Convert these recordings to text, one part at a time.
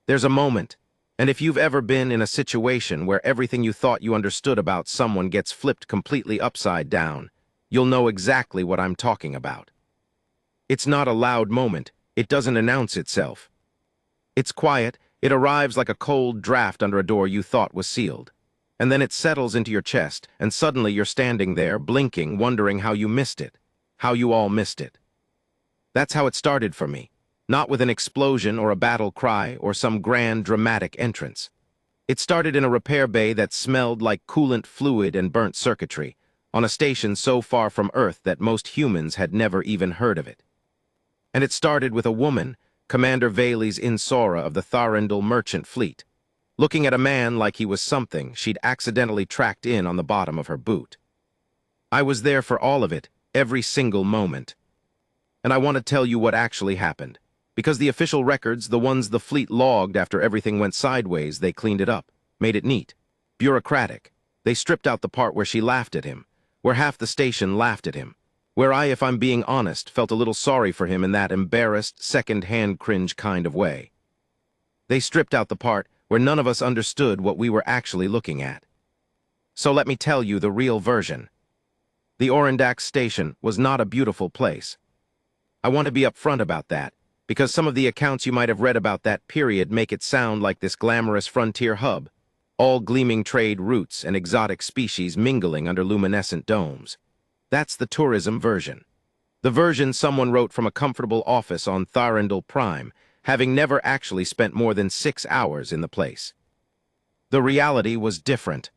There's a moment, and if you've ever been in a situation where everything you thought you understood about someone gets flipped completely upside down, you'll know exactly what I'm talking about. It's not a loud moment. It doesn't announce itself. It's quiet. It arrives like a cold draft under a door you thought was sealed. And then it settles into your chest, and suddenly you're standing there, blinking, wondering how you missed it, how you all missed it. That's how it started for me, not with an explosion or a battle cry or some grand dramatic entrance. It started in a repair bay that smelled like coolant fluid and burnt circuitry, on a station so far from Earth that most humans had never even heard of it. And it started with a woman, Commander Insor of the Tharendal merchant fleet, looking at a man like he was something she'd accidentally tracked in on the bottom of her boot. I was there for all of it, every single moment. And I want to tell you what actually happened, because the official records, the ones the fleet logged after everything went sideways, they cleaned it up, made it neat, bureaucratic. They stripped out the part where she laughed at him, where half the station laughed at him, where I, if I'm being honest, felt a little sorry for him in that embarrassed, second-hand cringe kind of way. They stripped out the part where none of us understood what we were actually looking at. So let me tell you the real version. The Orendax station was not a beautiful place. I want to be upfront about that, because some of the accounts you might have read about that period make it sound like this glamorous frontier hub, all gleaming trade routes and exotic species mingling under luminescent domes. That's the tourism version. The version someone wrote from a comfortable office on Tharendal Prime, having never actually spent more than 6 hours in the place. The reality was different.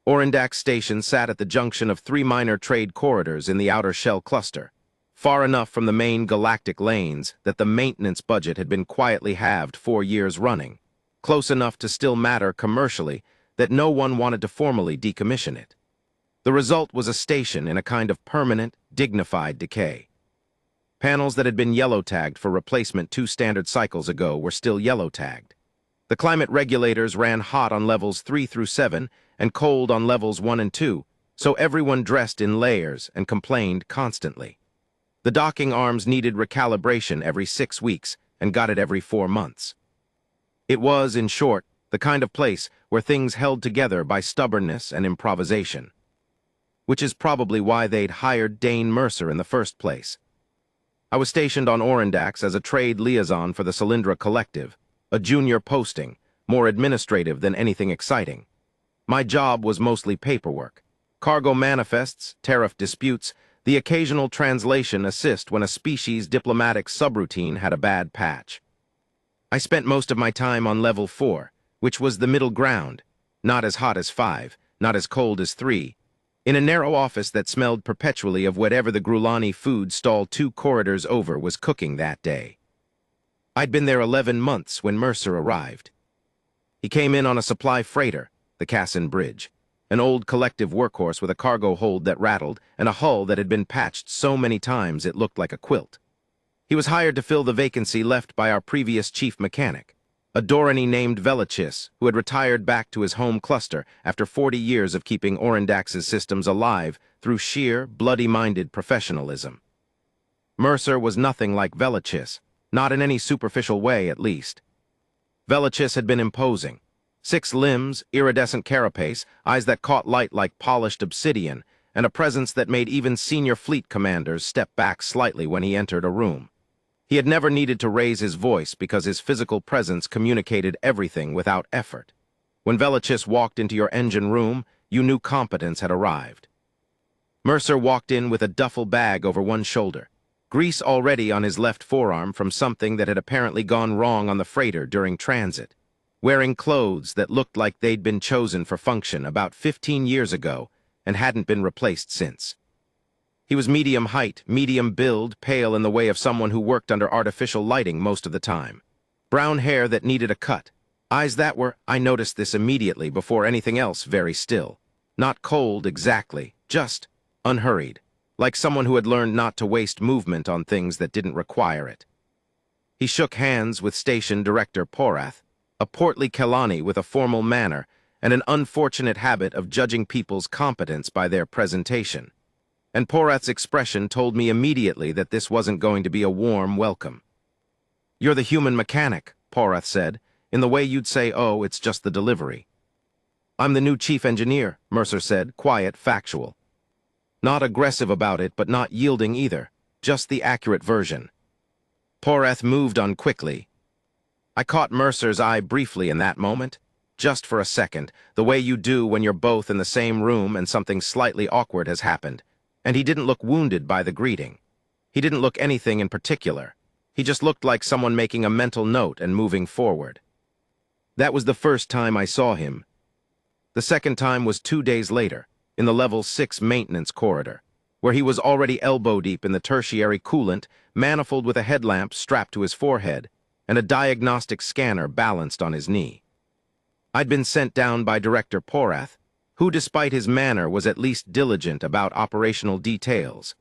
Orendax Station sat at the junction of 3 minor trade corridors in the outer shell cluster, far enough from the main galactic lanes that the maintenance budget had been quietly halved 4 years running, close enough to still matter commercially that no one wanted to formally decommission it. The result was a station in a kind of permanent, dignified decay. Panels that had been yellow-tagged for replacement 2 standard cycles ago were still yellow-tagged. The climate regulators ran hot on levels 3 through 7 and cold on levels 1 and 2, so everyone dressed in layers and complained constantly. The docking arms needed recalibration every 6 weeks and got it every 4 months. It was, in short, the kind of place where things held together by stubbornness and improvisation. Which is probably why they'd hired Dane Mercer in the first place. I was stationed on Orendax as a trade liaison for the Cylindra Collective, a junior posting, more administrative than anything exciting. My job was mostly paperwork, cargo manifests, tariff disputes, the occasional translation assist when a species diplomatic subroutine had a bad patch. I spent most of my time on level 4, which was the middle ground, not as hot as 5, not as cold as 3, in a narrow office that smelled perpetually of whatever the Grulani food stall 2 corridors over was cooking that day. I'd been there 11 months when Mercer arrived. He came in on a supply freighter, the Cassin Bridge, an old collective workhorse with a cargo hold that rattled and a hull that had been patched so many times it looked like a quilt. He was hired to fill the vacancy left by our previous chief mechanic, a Dorani named Velichis, who had retired back to his home cluster after 40 years of keeping Orendax's systems alive through sheer, bloody-minded professionalism. Mercer was nothing like Velichis, not in any superficial way at least. Velichis had been imposing. 6 limbs, iridescent carapace, eyes that caught light like polished obsidian, and a presence that made even senior fleet commanders step back slightly when he entered a room. He had never needed to raise his voice because his physical presence communicated everything without effort. When Velichis walked into your engine room, you knew competence had arrived. Mercer walked in with a duffel bag over one shoulder, grease already on his left forearm from something that had apparently gone wrong on the freighter during transit, wearing clothes that looked like they'd been chosen for function about 15 years ago and hadn't been replaced since. He was medium height, medium build, pale in the way of someone who worked under artificial lighting most of the time. Brown hair that needed a cut. Eyes that were, I noticed this immediately before anything else, very still. Not cold exactly, just unhurried, like someone who had learned not to waste movement on things that didn't require it. He shook hands with Station Director Porath, a portly Kelani with a formal manner and an unfortunate habit of judging people's competence by their presentation. And Porath's expression told me immediately that this wasn't going to be a warm welcome. "You're the human mechanic," Porath said, in the way you'd say, oh, it's just the delivery. I'm the new chief engineer, Mercer said, quiet, factual. Not aggressive about it, but not yielding either, just the accurate version. Porath moved on quickly. I caught Mercer's eye briefly in that moment, just for a second, the way you do when you're both in the same room and something slightly awkward has happened, and he didn't look wounded by the greeting. He didn't look anything in particular. He just looked like someone making a mental note and moving forward. That was the first time I saw him. The second time was 2 days later, in the Level 6 maintenance corridor, where he was already elbow-deep in the tertiary coolant, manifold with a headlamp strapped to his forehead, and a diagnostic scanner balanced on his knee. I'd been sent down by Director Porath, who despite his manner was at least diligent about operational details,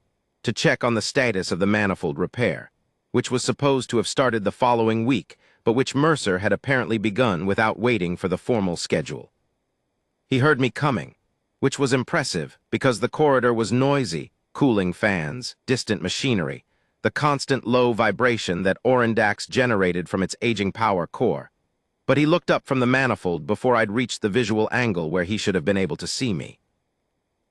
to check on the status of the manifold repair, which was supposed to have started the following week, but which Mercer had apparently begun without waiting for the formal schedule. He heard me coming, which was impressive because the corridor was noisy, cooling fans, distant machinery, the constant low vibration that Orendax generated from its aging power core. But he looked up from the manifold before I'd reached the visual angle where he should have been able to see me.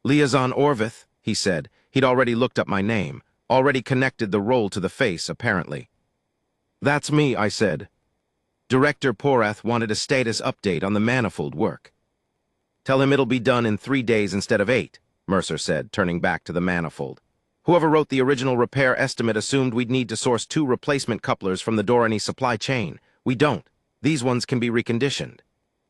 Liaison Orvith, he said. He'd already looked up my name, already connected the role to the face, apparently. That's me, I said. Director Porath wanted a status update on the manifold work. Tell him it'll be done in 3 days instead of 8, Mercer said, turning back to the manifold. Whoever wrote the original repair estimate assumed we'd need to source 2 replacement couplers from the Dorani supply chain. We don't. These ones can be reconditioned.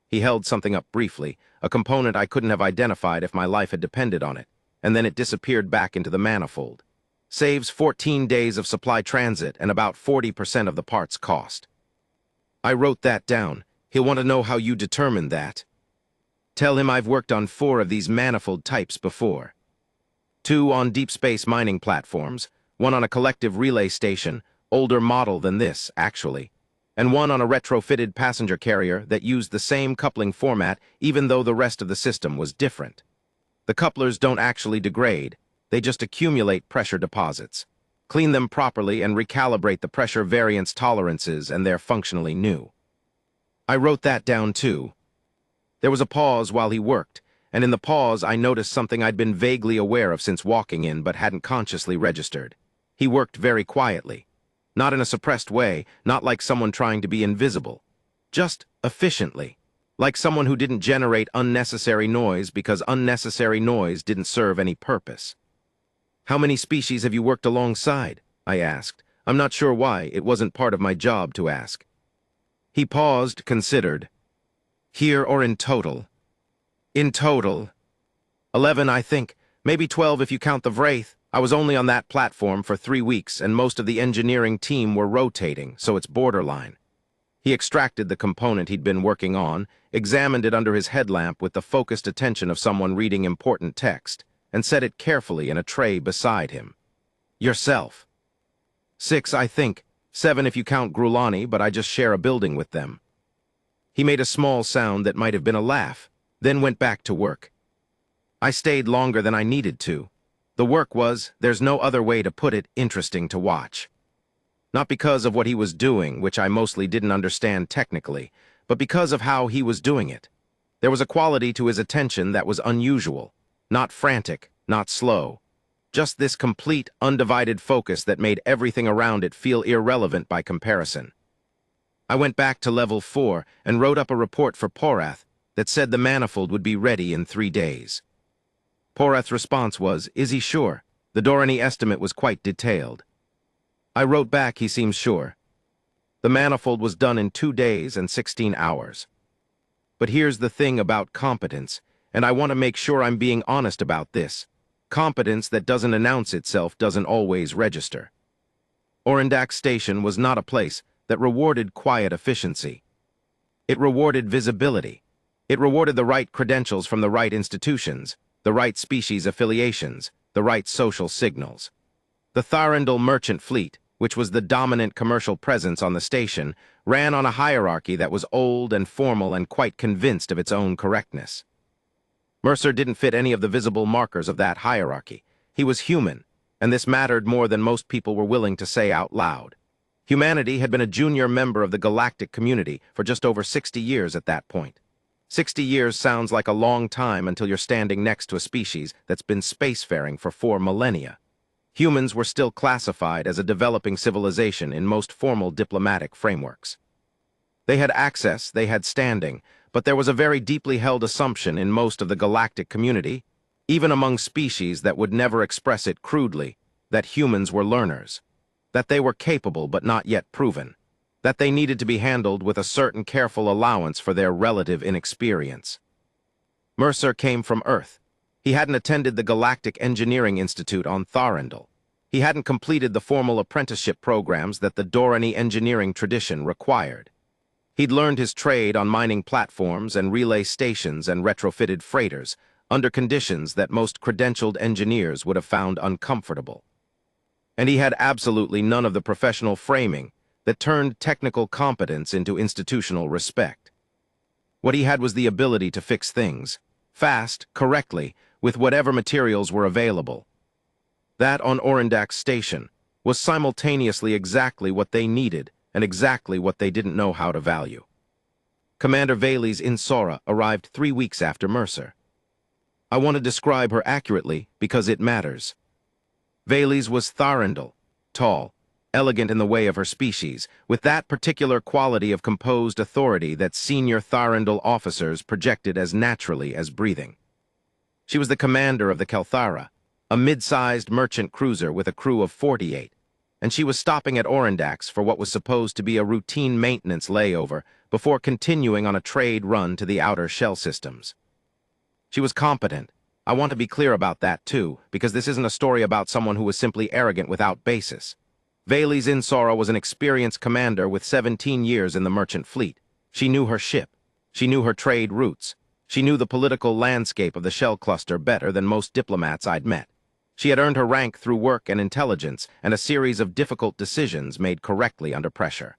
He held something up briefly, a component I couldn't have identified if my life had depended on it, and then it disappeared back into the manifold. Saves 14 days of supply transit and about 40% of the parts cost. I wrote that down. He'll want to know how you determined that. Tell him I've worked on 4 of these manifold types before. 2 on deep space mining platforms, 1 on a collective relay station, older model than this, actually, and 1 on a retrofitted passenger carrier that used the same coupling format even though the rest of the system was different. The couplers don't actually degrade, they just accumulate pressure deposits. Clean them properly and recalibrate the pressure variance tolerances and they're functionally new. I wrote that down too. There was a pause while he worked, and in the pause I noticed something I'd been vaguely aware of since walking in but hadn't consciously registered. He worked very quietly. Not in a suppressed way, not like someone trying to be invisible. Just efficiently. Like someone who didn't generate unnecessary noise because unnecessary noise didn't serve any purpose. How many species have you worked alongside? I asked. I'm not sure why, it wasn't part of my job to ask. He paused, considered. Here or in total? In total. 11, I think. Maybe 12 if you count the Wraith. I was only on that platform for 3 weeks, and most of the engineering team were rotating, so it's borderline. He extracted the component he'd been working on, examined it under his headlamp with the focused attention of someone reading important text, and set it carefully in a tray beside him. Yourself. 6, I think. 7 if you count Grulani, but I just share a building with them. He made a small sound that might have been a laugh, then went back to work. I stayed longer than I needed to. The work was, there's no other way to put it, interesting to watch. Not because of what he was doing, which I mostly didn't understand technically, but because of how he was doing it. There was a quality to his attention that was unusual, not frantic, not slow. Just this complete, undivided focus that made everything around it feel irrelevant by comparison. I went back to Level 4 and wrote up a report for Porath that said the manifold would be ready in 3 days. Porath's response was, is he sure? The Dorani estimate was quite detailed. I wrote back he seems sure. The manifold was done in 2 days and 16 hours. But here's the thing about competence, and I want to make sure I'm being honest about this. Competence that doesn't announce itself doesn't always register. Orendax Station was not a place that rewarded quiet efficiency. It rewarded visibility. It rewarded the right credentials from the right institutions, the right species affiliations, the right social signals. The Tharandal merchant fleet, which was the dominant commercial presence on the station, ran on a hierarchy that was old and formal and quite convinced of its own correctness. Mercer didn't fit any of the visible markers of that hierarchy. He was human, and this mattered more than most people were willing to say out loud. Humanity had been a junior member of the galactic community for just over 60 years at that point. 60 years sounds like a long time until you're standing next to a species that's been spacefaring for 4 millennia. Humans were still classified as a developing civilization in most formal diplomatic frameworks. They had access, they had standing, but there was a very deeply held assumption in most of the galactic community, even among species that would never express it crudely, that humans were learners, that they were capable but not yet proven, that they needed to be handled with a certain careful allowance for their relative inexperience. Mercer came from Earth. He hadn't attended the Galactic Engineering Institute on Tharendal. He hadn't completed the formal apprenticeship programs that the Dorani engineering tradition required. He'd learned his trade on mining platforms and relay stations and retrofitted freighters, under conditions that most credentialed engineers would have found uncomfortable. And he had absolutely none of the professional framing that turned technical competence into institutional respect. What he had was the ability to fix things, fast, correctly, with whatever materials were available. That on Orindak's station was simultaneously exactly what they needed and exactly what they didn't know how to value. Commander Insor arrived 3 weeks after Mercer. I want to describe her accurately because it matters. Vales was Tharendal, tall, elegant in the way of her species, with that particular quality of composed authority that senior Tharendal officers projected as naturally as breathing. She was the commander of the Kelthara, a mid-sized merchant cruiser with a crew of 48, and she was stopping at Orindak's for what was supposed to be a routine maintenance layover before continuing on a trade run to the outer shell systems. She was competent. I want to be clear about that too, because this isn't a story about someone who was simply arrogant without basis. Vales Insor was an experienced commander with 17 years in the merchant fleet. She knew her ship. She knew her trade routes. She knew the political landscape of the shell cluster better than most diplomats I'd met. She had earned her rank through work and intelligence and a series of difficult decisions made correctly under pressure.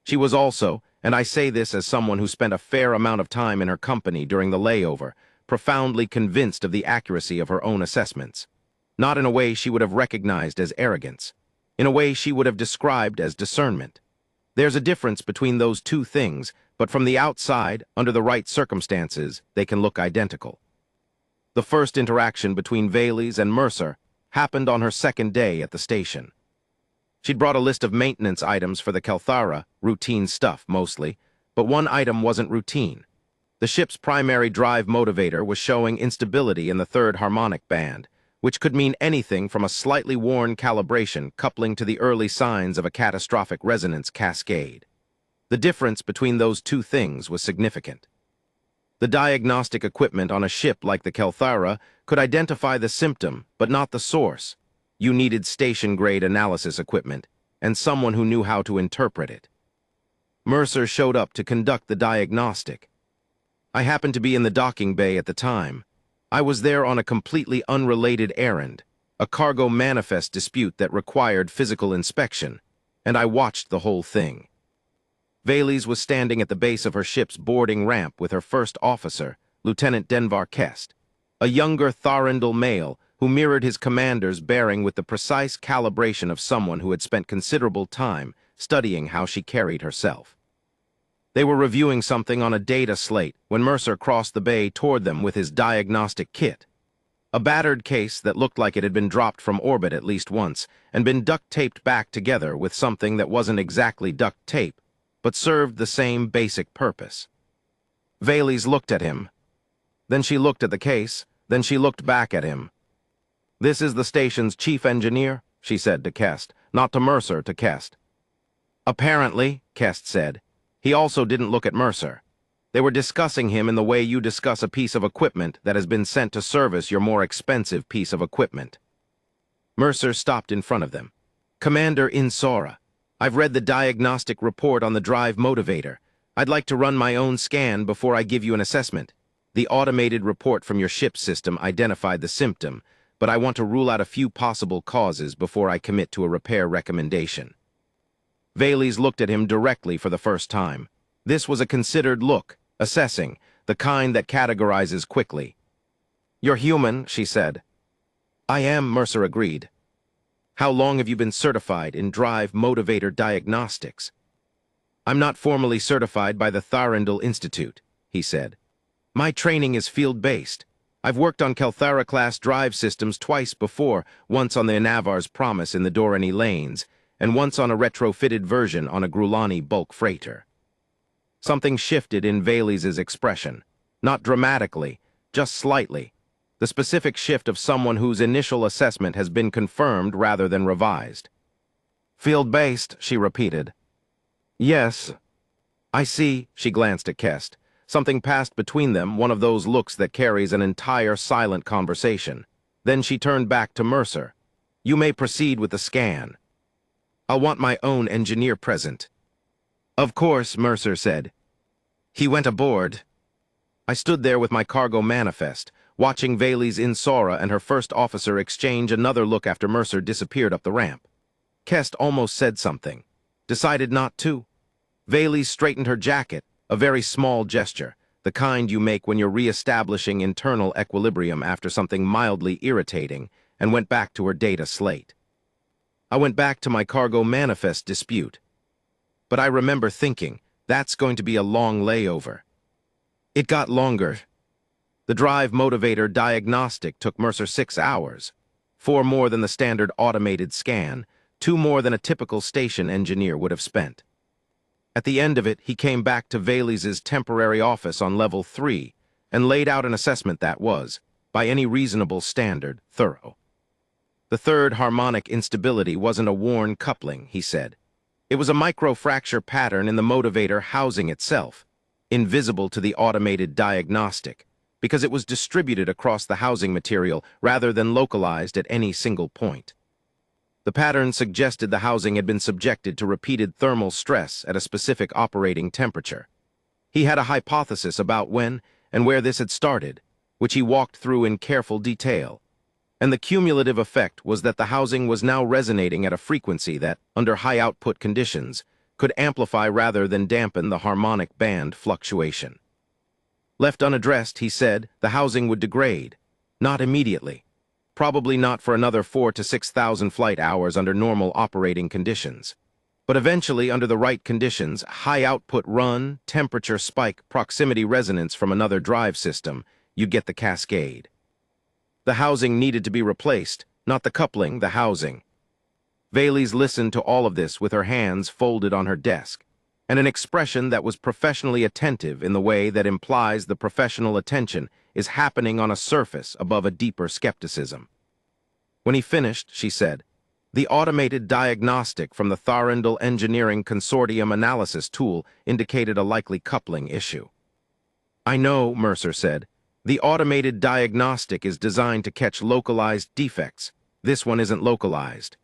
She was also, and I say this as someone who spent a fair amount of time in her company during the layover, profoundly convinced of the accuracy of her own assessments. Not in a way she would have recognized as arrogance. In a way she would have described as discernment. There's a difference between those two things, but from the outside, under the right circumstances, they can look identical. The first interaction between Vales and Mercer happened on her second day at the station. She'd brought a list of maintenance items for the Kelthara, routine stuff mostly, but one item wasn't routine. The ship's primary drive motivator was showing instability in the third harmonic band, which could mean anything from a slightly worn calibration coupling to the early signs of a catastrophic resonance cascade. The difference between those two things was significant. The diagnostic equipment on a ship like the Kelthara could identify the symptom, but not the source. You needed station-grade analysis equipment, and someone who knew how to interpret it. Mercer showed up to conduct the diagnostic. I happened to be in the docking bay at the time. I was there on a completely unrelated errand, a cargo manifest dispute that required physical inspection, and I watched the whole thing. Vales was standing at the base of her ship's boarding ramp with her first officer, Lieutenant Denvar Kest, a younger Tharendal male who mirrored his commander's bearing with the precise calibration of someone who had spent considerable time studying how she carried herself. They were reviewing something on a data slate when Mercer crossed the bay toward them with his diagnostic kit. A battered case that looked like it had been dropped from orbit at least once and been duct-taped back together with something that wasn't exactly duct tape, but served the same basic purpose. Vales looked at him. Then she looked at the case. Then she looked back at him. "This is the station's chief engineer," she said to Kest, not to Mercer, to Kest. "Apparently," Kest said. He also didn't look at Mercer. They were discussing him in the way you discuss a piece of equipment that has been sent to service your more expensive piece of equipment. Mercer stopped in front of them. "Commander Insor, I've read the diagnostic report on the drive motivator. I'd like to run my own scan before I give you an assessment. The automated report from your ship system identified the symptom, but I want to rule out a few possible causes before I commit to a repair recommendation." Vales looked at him directly for the first time. This was a considered look, assessing, the kind that categorizes quickly. "You're human," she said. "I am," Mercer agreed. How long have you been certified in drive motivator diagnostics? I'm not formally certified by the Tharindel Institute, he said. My training is field-based. I've worked on Kelthara-class drive systems twice before, once on the Anavar's Promise in the Dorani lanes, and once on a retrofitted version on a Grulani bulk freighter. Something shifted in Valis's expression. Not dramatically, just slightly. The specific shift of someone whose initial assessment has been confirmed rather than revised. Field-based, she repeated. Yes. I see, she glanced at Kest. Something passed between them, one of those looks that carries an entire silent conversation. Then she turned back to Mercer. You may proceed with the scan. I'll want my own engineer present. Of course, Mercer said. He went aboard. I stood there with my cargo manifest, watching Vali's Insora and her first officer exchange another look after Mercer disappeared up the ramp. Kest almost said something. Decided not to. Vali straightened her jacket, a very small gesture, the kind you make when you're re-establishing internal equilibrium after something mildly irritating, and went back to her data slate. I went back to my cargo manifest dispute. But I remember thinking, that's going to be a long layover. It got longer. The drive motivator diagnostic took Mercer 6 hours, 4 more than the standard automated scan, 2 more than a typical station engineer would have spent. At the end of it, he came back to Valis's temporary office on level 3 and laid out an assessment that was, by any reasonable standard, thorough. The third harmonic instability wasn't a worn coupling, he said. It was a microfracture pattern in the motivator housing itself, invisible to the automated diagnostic, because it was distributed across the housing material rather than localized at any single point. The pattern suggested the housing had been subjected to repeated thermal stress at a specific operating temperature. He had a hypothesis about when and where this had started, which he walked through in careful detail. And the cumulative effect was that the housing was now resonating at a frequency that, under high-output conditions, could amplify rather than dampen the harmonic band fluctuation. Left unaddressed, he said, the housing would degrade. Not immediately. Probably not for another 4,000 to 6,000 flight hours under normal operating conditions. But eventually, under the right conditions, high-output run, temperature spike, proximity resonance from another drive system, you'd get the cascade. The housing needed to be replaced, not the coupling, the housing. Vali's listened to all of this with her hands folded on her desk, and an expression that was professionally attentive in the way that implies the professional attention is happening on a surface above a deeper skepticism. When he finished, she said, the automated diagnostic from the Tharindel Engineering Consortium analysis tool indicated a likely coupling issue. I know, Mercer said. The automated diagnostic is designed to catch localized defects. This one isn't localized.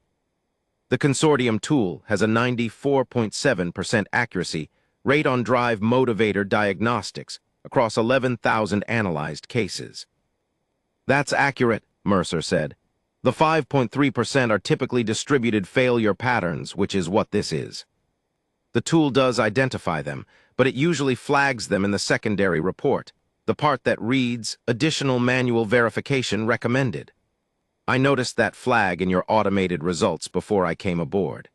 The consortium tool has a 94.7% accuracy rate on drive motivator diagnostics across 11,000 analyzed cases. That's accurate, Mercer said. The 5.3% are typically distributed failure patterns, which is what this is. The tool does identify them, but it usually flags them in the secondary report, the part that reads, additional manual verification recommended. I noticed that flag in your automated results before I came aboard.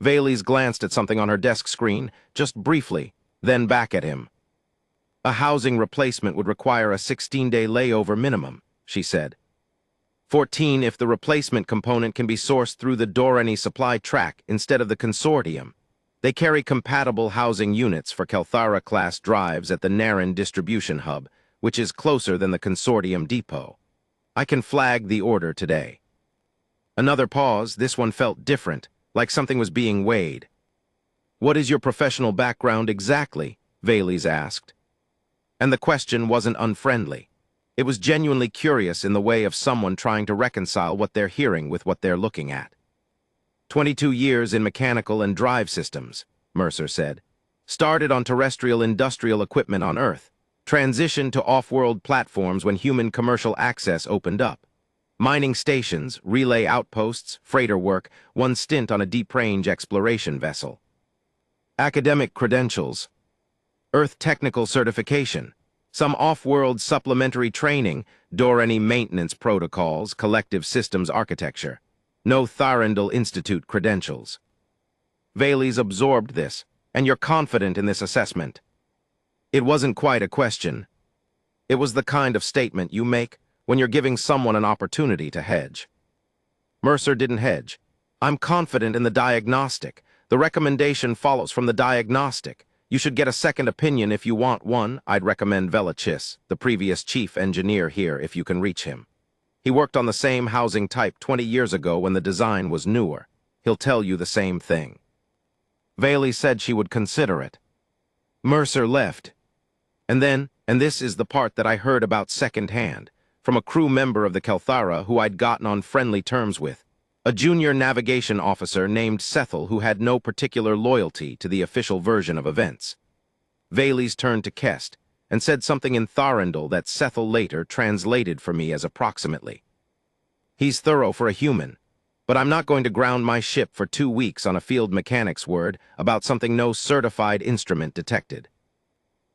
Vali's glanced at something on her desk screen, just briefly, then back at him. A housing replacement would require a 16-day layover minimum, she said. 14 if the replacement component can be sourced through the Dorani supply track instead of the consortium. They carry compatible housing units for Kelthara-class drives at the Naren distribution hub, which is closer than the consortium depot. I can flag the order today. Another pause. This one felt different, like something was being weighed. What is your professional background exactly? Vali's asked. And the question wasn't unfriendly. It was genuinely curious in the way of someone trying to reconcile what they're hearing with what they're looking at. 22 years in mechanical and drive systems, Mercer said. Started on terrestrial industrial equipment on Earth. Transitioned to off-world platforms when human commercial access opened up. Mining stations, relay outposts, freighter work, one stint on a deep-range exploration vessel. Academic credentials. Earth technical certification. Some off-world supplementary training, Dorani maintenance protocols, collective systems architecture. No Thyrindal Institute credentials. Valey's absorbed this, and you're confident in this assessment. It wasn't quite a question. It was the kind of statement you make when you're giving someone an opportunity to hedge. Mercer didn't hedge. I'm confident in the diagnostic. The recommendation follows from the diagnostic. You should get a second opinion if you want one. I'd recommend Velichis, the previous chief engineer here, if you can reach him. He worked on the same housing type 20 years ago when the design was newer. He'll tell you the same thing. Valey said she would consider it. Mercer left. And then, and this is the part that I heard about secondhand, from a crew member of the Kelthara who I'd gotten on friendly terms with, a junior navigation officer named Sethel who had no particular loyalty to the official version of events. Valey's turned to Kest and said something in Thyrindal that Sethel later translated for me as approximately. He's thorough for a human, but I'm not going to ground my ship for 2 weeks on a field mechanic's word about something no certified instrument detected.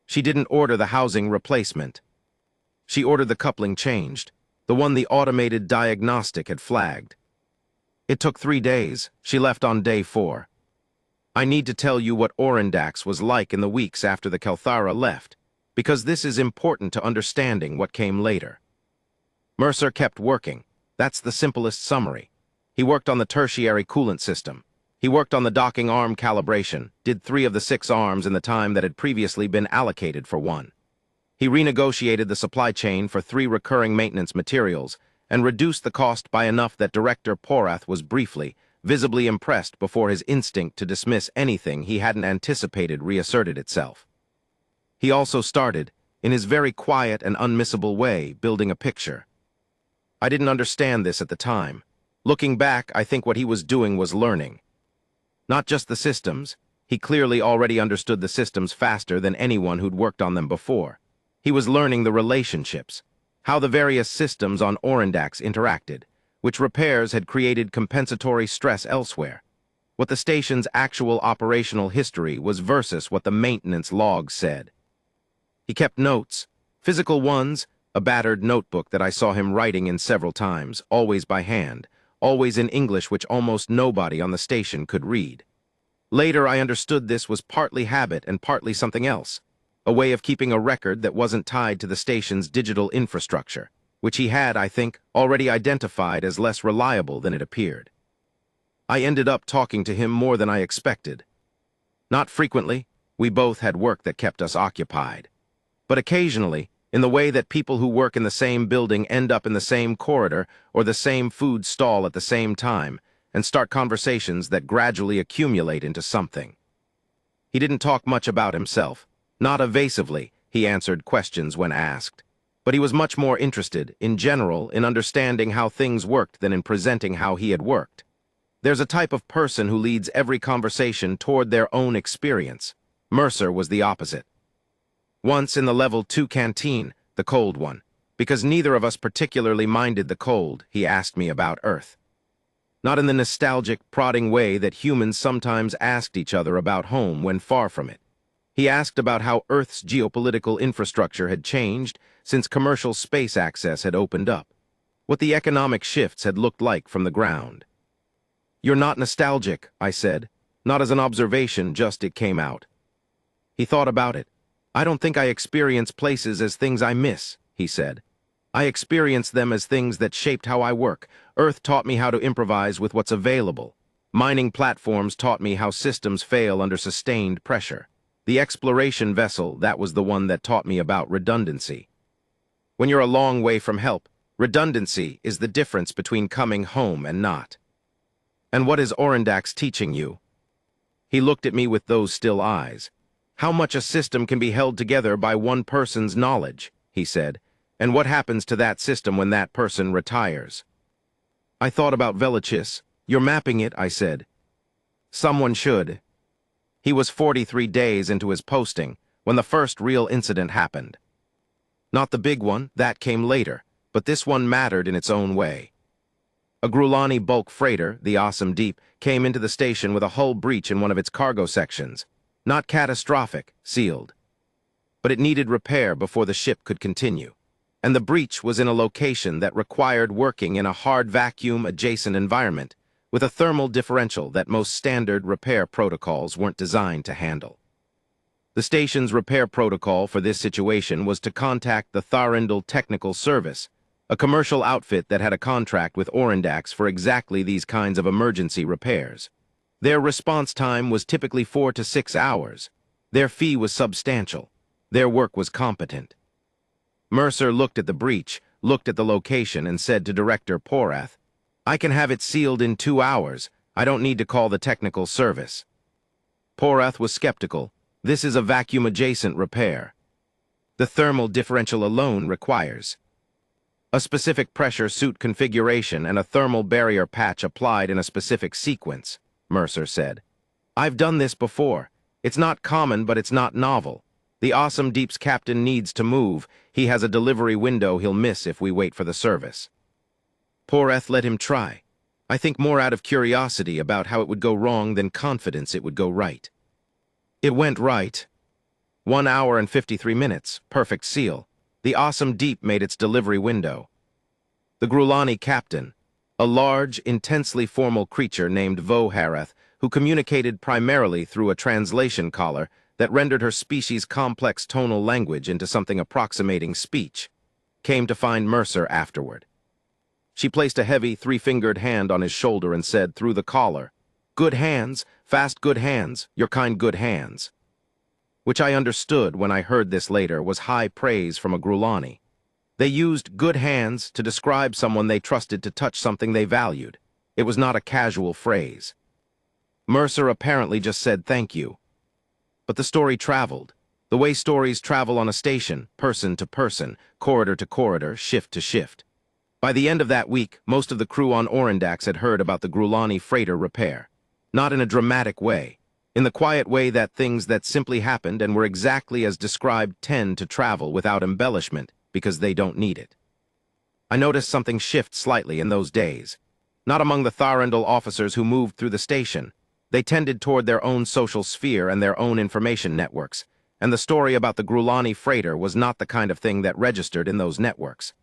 She didn't order the housing replacement. She ordered the coupling changed, the one the automated diagnostic had flagged. It took 3 days. She left on day 4. I need to tell you what Orendax was like in the weeks after the Kelthara left, because this is important to understanding what came later. Mercer kept working. That's the simplest summary. He worked on the tertiary coolant system. He worked on the docking arm calibration, did 3 of the 6 arms in the time that had previously been allocated for 1. He renegotiated the supply chain for 3 recurring maintenance materials and reduced the cost by enough that Director Porath was briefly, visibly impressed before his instinct to dismiss anything he hadn't anticipated reasserted itself. He also started, in his very quiet and unmissable way, building a picture. I didn't understand this at the time. Looking back, I think what he was doing was learning. Not just the systems. He clearly already understood the systems faster than anyone who'd worked on them before. He was learning the relationships, how the various systems on Orendax interacted, which repairs had created compensatory stress elsewhere, what the station's actual operational history was versus what the maintenance logs said. He kept notes, physical ones, a battered notebook that I saw him writing in several times, always by hand, always in English which almost nobody on the station could read. Later I understood this was partly habit and partly something else, a way of keeping a record that wasn't tied to the station's digital infrastructure, which he had, I think, already identified as less reliable than it appeared. I ended up talking to him more than I expected. Not frequently, we both had work that kept us occupied. But occasionally, in the way that people who work in the same building end up in the same corridor or the same food stall at the same time and start conversations that gradually accumulate into something. He didn't talk much about himself. Not evasively, he answered questions when asked. But he was much more interested, in general, in understanding how things worked than in presenting how he had worked. There's a type of person who leads every conversation toward their own experience. Mercer was the opposite. Once in the Level 2 canteen, the cold one, because neither of us particularly minded the cold, he asked me about Earth. Not in the nostalgic, prodding way that humans sometimes asked each other about home when far from it. He asked about how Earth's geopolitical infrastructure had changed since commercial space access had opened up, what the economic shifts had looked like from the ground. You're not nostalgic, I said, not as an observation, just it came out. He thought about it. I don't think I experience places as things I miss, he said. I experience them as things that shaped how I work. Earth taught me how to improvise with what's available. Mining platforms taught me how systems fail under sustained pressure. The exploration vessel, that was the one that taught me about redundancy. When you're a long way from help, redundancy is the difference between coming home and not. And what is Orendax teaching you? He looked at me with those still eyes. How much a system can be held together by one person's knowledge, he said, and what happens to that system when that person retires. I thought about Velichis. You're mapping it, I said. Someone should. He was 43 days into his posting when the first real incident happened. Not the big one, that came later, but this one mattered in its own way. A Grulani bulk freighter, the Awesome Deep, came into the station with a hull breach in one of its cargo sections. Not catastrophic, sealed. But it needed repair before the ship could continue. And the breach was in a location that required working in a hard vacuum-adjacent environment, with a thermal differential that most standard repair protocols weren't designed to handle. The station's repair protocol for this situation was to contact the Tharindal Technical Service, a commercial outfit that had a contract with Orendax for exactly these kinds of emergency repairs. Their response time was typically 4 to 6 hours. Their fee was substantial. Their work was competent. Mercer looked at the breach, looked at the location, and said to Director Porath, "I can have it sealed in 2 hours. I don't need to call the technical service." Porath was skeptical. This is a vacuum-adjacent repair. The thermal differential alone requires a specific pressure suit configuration and a thermal barrier patch applied in a specific sequence, Mercer said. "I've done this before. It's not common, but it's not novel. The Awesome Deep's captain needs to move. He has a delivery window he'll miss if we wait for the service." Porath let him try. I think more out of curiosity about how it would go wrong than confidence it would go right. It went right. 1 hour and 53 minutes, perfect seal. The Awesome Deep made its delivery window. The Grulani captain, a large, intensely formal creature named Voharath, who communicated primarily through a translation collar that rendered her species' complex tonal language into something approximating speech, came to find Mercer afterward. She placed a heavy, 3-fingered hand on his shoulder and said through the collar, "Good hands, fast good hands, your kind good hands." Which I understood when I heard this later was high praise from a Grulani. They used good hands to describe someone they trusted to touch something they valued. It was not a casual phrase. Mercer apparently just said thank you. But the story traveled, the way stories travel on a station, person to person, corridor to corridor, shift to shift. By the end of that week, most of the crew on Orendax had heard about the Grulani freighter repair. Not in a dramatic way, in the quiet way that things that simply happened and were exactly as described tend to travel without embellishment because they don't need it. I noticed something shift slightly in those days. Not among the Tharindal officers who moved through the station. They tended toward their own social sphere and their own information networks, and the story about the Grulani freighter was not the kind of thing that registered in those networks.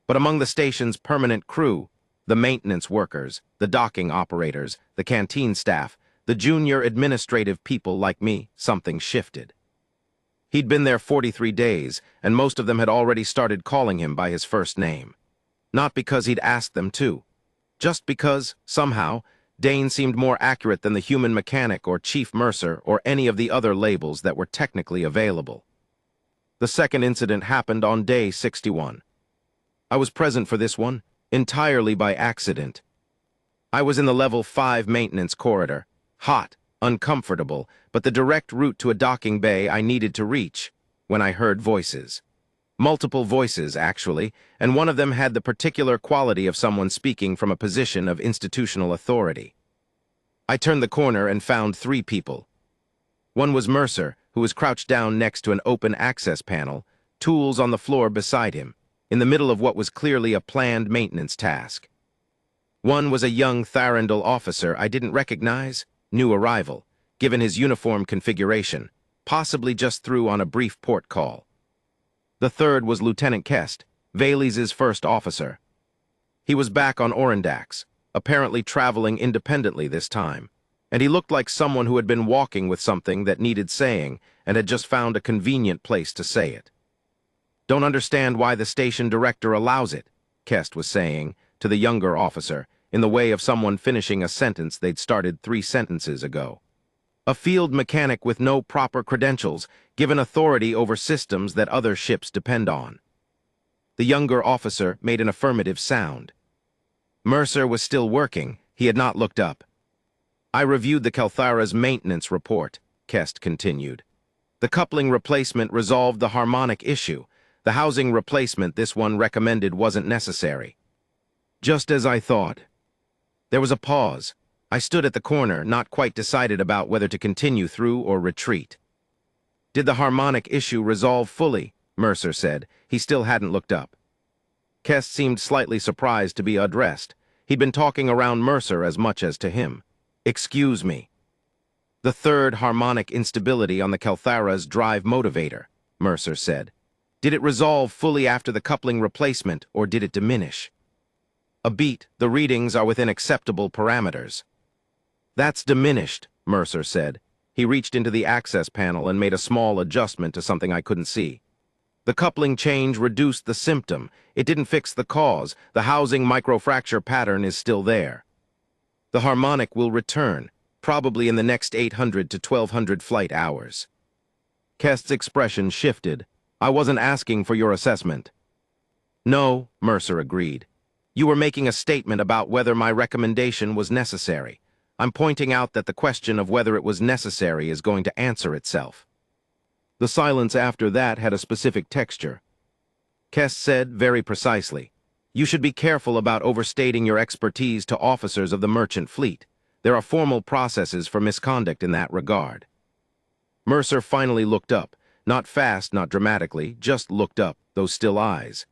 But among the station's permanent crew, the maintenance workers, the docking operators, the canteen staff, the junior administrative people like me, something shifted. He'd been there 43 days, and most of them had already started calling him by his first name. Not because he'd asked them to, just because, somehow, Dane seemed more accurate than the human mechanic or Chief Mercer or any of the other labels that were technically available. The second incident happened on day 61. I was present for this one, entirely by accident. I was in the level 5 maintenance corridor, hot, uncomfortable, but the direct route to a docking bay I needed to reach, when I heard voices. Multiple voices, actually, and one of them had the particular quality of someone speaking from a position of institutional authority. I turned the corner and found 3 people. One was Mercer, who was crouched down next to an open access panel, tools on the floor beside him, in the middle of what was clearly a planned maintenance task. One was a young Tharindal officer I didn't recognize, new arrival, given his uniform configuration, possibly just through on a brief port call. The third was Lieutenant Kest, Valey's first officer. He was back on Orendax, apparently traveling independently this time, and he looked like someone who had been walking with something that needed saying and had just found a convenient place to say it. "Don't understand why the station director allows it," Kest was saying to the younger officer, in the way of someone finishing a sentence they'd started 3 sentences ago. "A field mechanic with no proper credentials, given authority over systems that other ships depend on." The younger officer made an affirmative sound. Mercer was still working. He had not looked up. "I reviewed the Kelthara's maintenance report," Kest continued. "The coupling replacement resolved the harmonic issue. The housing replacement this one recommended wasn't necessary." "Just as I thought." There was a pause. I stood at the corner, not quite decided about whether to continue through or retreat. "Did the harmonic issue resolve fully?" Mercer said. He still hadn't looked up. Kest seemed slightly surprised to be addressed. He'd been talking around Mercer as much as to him. "Excuse me." "The third harmonic instability on the Kelthara's drive motivator," Mercer said. "Did it resolve fully after the coupling replacement, or did it diminish?" A beat, the readings are within acceptable parameters. That's diminished, Mercer said. He reached into the access panel and made a small adjustment to something I couldn't see. The coupling change reduced the symptom. It didn't fix the cause. The housing microfracture pattern is still there. The harmonic will return, probably in the next 800 to 1200 flight hours. Kest's expression shifted. I wasn't asking for your assessment. No, Mercer agreed. You were making a statement about whether my recommendation was necessary. I'm pointing out that the question of whether it was necessary is going to answer itself. The silence after that had a specific texture. Kest said very precisely, "You should be careful about overstating your expertise to officers of the merchant fleet. There are formal processes for misconduct in that regard." Mercer finally looked up, not fast, not dramatically, just looked up, those still eyes.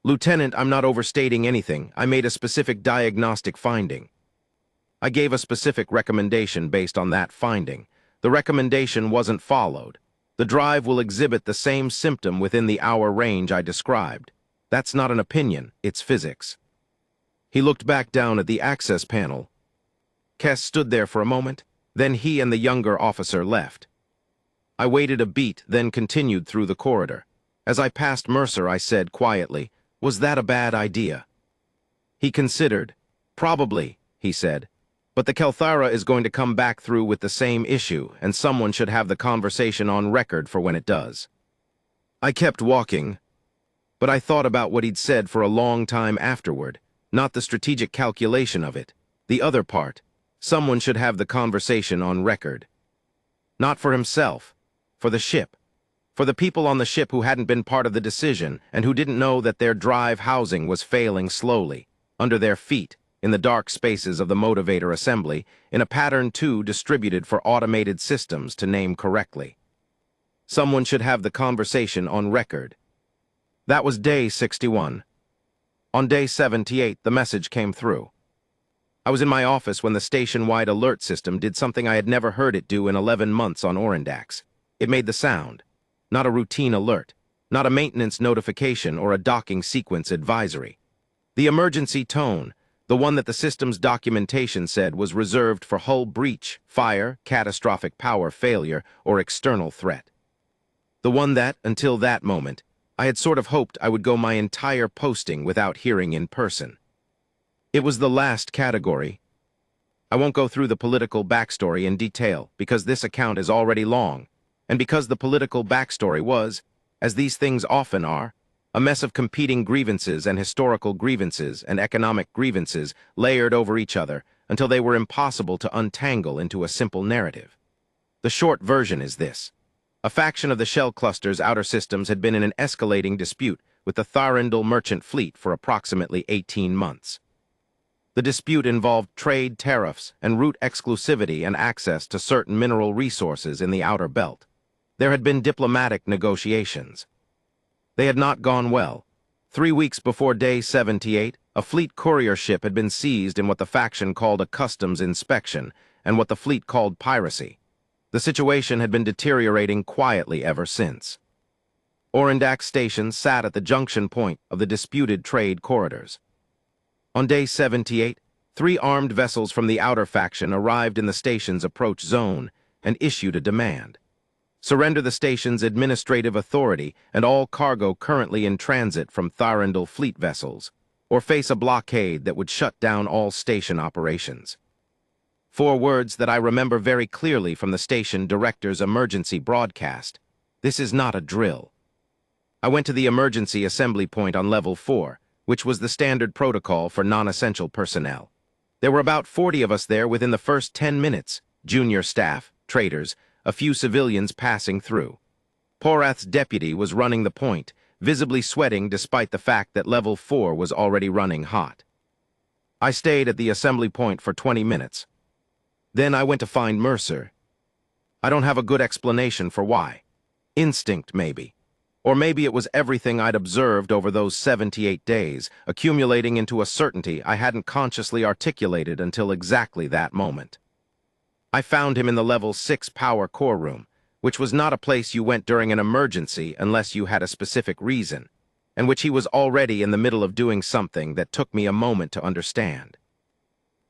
"Lieutenant, I'm not overstating anything. I made a specific diagnostic finding. I gave a specific recommendation based on that finding. The recommendation wasn't followed. The drive will exhibit the same symptom within the hour range I described. That's not an opinion, it's physics." He looked back down at the access panel. Kest stood there for a moment, then he and the younger officer left. I waited a beat, then continued through the corridor. As I passed Mercer, I said quietly, "Was that a bad idea?" He considered. "Probably," he said. "But the Kelthara is going to come back through with the same issue, and someone should have the conversation on record for when it does." I kept walking, but I thought about what he'd said for a long time afterward, not the strategic calculation of it, the other part. Someone should have the conversation on record. Not for himself, for the ship. For the people on the ship who hadn't been part of the decision and who didn't know that their drive housing was failing slowly, under their feet, in the dark spaces of the motivator assembly, in a pattern too distributed for automated systems to name correctly. Someone should have the conversation on record. That was day 61. On day 78, the message came through. I was in my office when the station-wide alert system did something I had never heard it do in 11 months on Orindax. It made the sound. Not a routine alert, not a maintenance notification or a docking sequence advisory. The emergency tone, the one that the system's documentation said was reserved for hull breach, fire, catastrophic power failure, or external threat. The one that, until that moment, I had sort of hoped I would go my entire posting without hearing in person. It was the last category. I won't go through the political backstory in detail, because this account is already long, and because the political backstory was, as these things often are, a mess of competing grievances and historical grievances and economic grievances layered over each other until they were impossible to untangle into a simple narrative. The short version is this. A faction of the Shell Cluster's outer systems had been in an escalating dispute with the Tharindal merchant fleet for approximately 18 months. The dispute involved trade tariffs and route exclusivity and access to certain mineral resources in the outer belt. There had been diplomatic negotiations. They had not gone well. 3 weeks before day 78, a fleet courier ship had been seized in what the faction called a customs inspection and what the fleet called piracy. The situation had been deteriorating quietly ever since. Orindax Station sat at the junction point of the disputed trade corridors. On day 78, 3 armed vessels from the outer faction arrived in the station's approach zone and issued a demand. Surrender the station's administrative authority and all cargo currently in transit from Tharindal fleet vessels, or face a blockade that would shut down all station operations. 4 words that I remember very clearly from the station director's emergency broadcast. This is not a drill. I went to the emergency assembly point on level 4, which was the standard protocol for non-essential personnel. There were about 40 of us there within the first 10 minutes, junior staff, traders, a few civilians passing through. Porath's deputy was running the point, visibly sweating despite the fact that level 4 was already running hot. I stayed at the assembly point for 20 minutes. Then I went to find Mercer. I don't have a good explanation for why. Instinct, maybe. Or maybe it was everything I'd observed over those 78 days, accumulating into a certainty I hadn't consciously articulated until exactly that moment. I found him in the level 6 power core room, which was not a place you went during an emergency unless you had a specific reason. and which he was already in the middle of doing something that took me a moment to understand.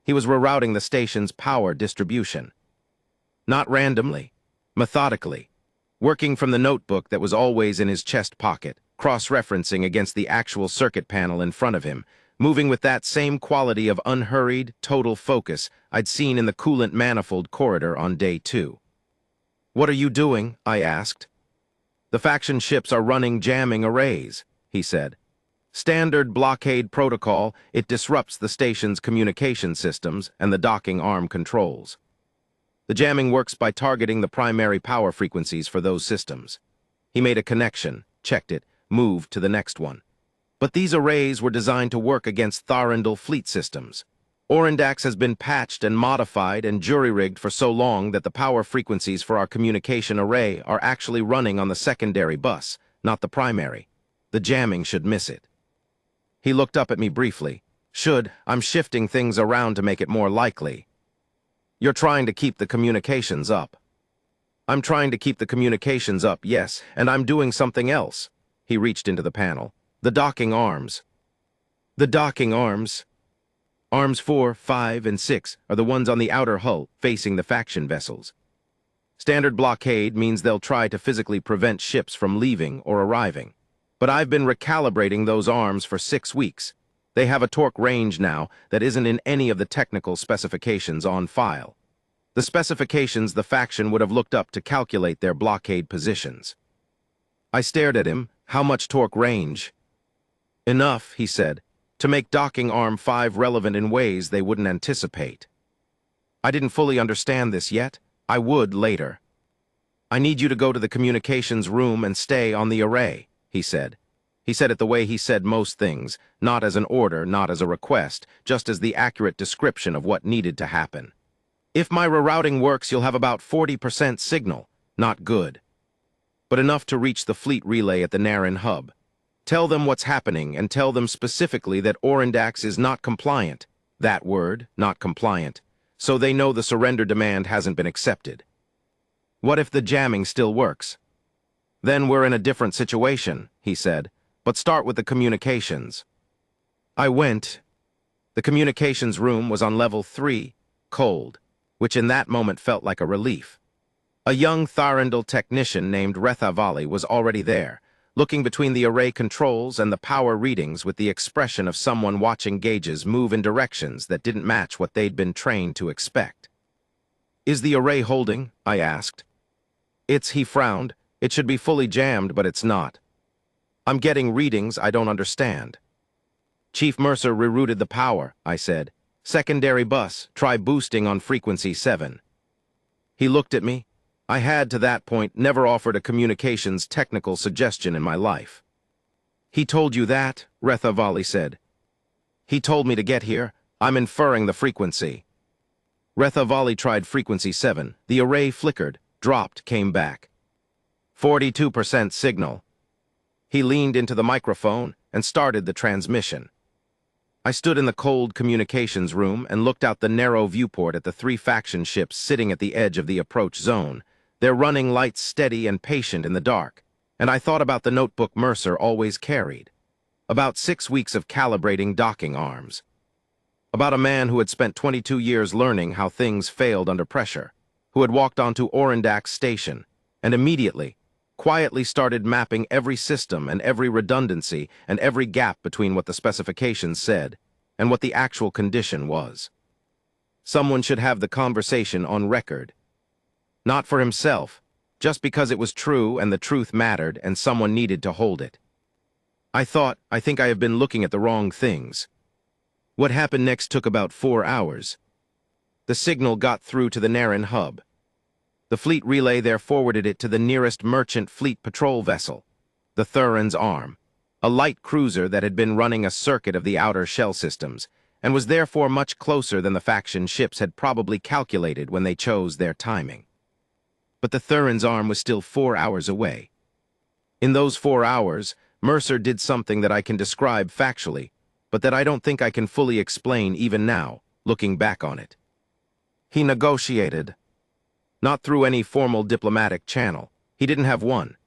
He was rerouting the station's power distribution. Not randomly, methodically, working from the notebook that was always in his chest pocket, cross-referencing against the actual circuit panel in front of him, moving with that same quality of unhurried, total focus I'd seen in the coolant manifold corridor on day 2. "What are you doing?" I asked. "The faction ships are running jamming arrays," he said. "Standard blockade protocol, it disrupts the station's communication systems and the docking arm controls. The jamming works by targeting the primary power frequencies for those systems." He made a connection, checked it, moved to the next one. "But these arrays were designed to work against Tharandal fleet systems. Orindax has been patched and modified and jury-rigged for so long that the power frequencies for our communication array are actually running on the secondary bus, not the primary. The jamming should miss it." He looked up at me briefly. I'm shifting things around to make it more likely." "You're trying to keep the communications up." "I'm trying to keep the communications up, yes, and I'm doing something else." He reached into the panel. "The docking arms." "The docking arms?" "Arms 4, 5, and 6 are the ones on the outer hull facing the faction vessels. Standard blockade means they'll try to physically prevent ships from leaving or arriving. But I've been recalibrating those arms for 6 weeks. They have a torque range now that isn't in any of the technical specifications on file. The specifications the faction would have looked up to calculate their blockade positions." I stared at him. "How much torque range?" "Enough," he said, "to make docking arm 5 relevant in ways they wouldn't anticipate." I didn't fully understand this yet. I would later. "I need you to go to the communications room and stay on the array," he said. He said it the way he said most things, not as an order, not as a request, just as the accurate description of what needed to happen. "If my rerouting works, you'll have about 40% signal. Not good, but enough to reach the fleet relay at the Naren hub. Tell them what's happening, and tell them specifically that Orindax is not compliant." That word, not compliant. "So they know the surrender demand hasn't been accepted." "What if the jamming still works?" "Then we're in a different situation," he said. "But start with the communications." I went. The communications room was on level 3, cold, which in that moment felt like a relief. A young Tharandal technician named Rethavali was already there, looking between the array controls and the power readings with the expression of someone watching gauges move in directions that didn't match what they'd been trained to expect. "Is the array holding?" I asked. He frowned. "It should be fully jammed, but it's not. I'm getting readings I don't understand." "Chief Mercer rerouted the power," I said. "Secondary bus, try boosting on frequency 7. He looked at me. I had, to that point, never offered a communications technical suggestion in my life. "He told you that?" Rethavali said. "He told me to get here. I'm inferring the frequency." Rethavali tried frequency 7. The array flickered, dropped, came back. 42% signal. He leaned into the microphone and started the transmission. I stood in the cold communications room and looked out the narrow viewport at the 3 faction ships sitting at the edge of the approach zone, their running lights steady and patient in the dark, and I thought about the notebook Mercer always carried, about 6 weeks of calibrating docking arms, about a man who had spent 22 years learning how things failed under pressure, who had walked onto Orindax Station, and immediately, quietly started mapping every system and every redundancy and every gap between what the specifications said and what the actual condition was. Someone should have the conversation on record. Not for himself, just because it was true and the truth mattered and someone needed to hold it. I think I have been looking at the wrong things. What happened next took about 4 hours. The signal got through to the Naren hub. The fleet relay there forwarded it to the nearest merchant fleet patrol vessel, the Thurin's Arm, a light cruiser that had been running a circuit of the outer shell systems, and was therefore much closer than the faction ships had probably calculated when they chose their timing. But the Thurin's Arm was still 4 hours away. In those 4 hours, Mercer did something that I can describe factually, but that I don't think I can fully explain even now, looking back on it. He negotiated. Not through any formal diplomatic channel. He didn't have one.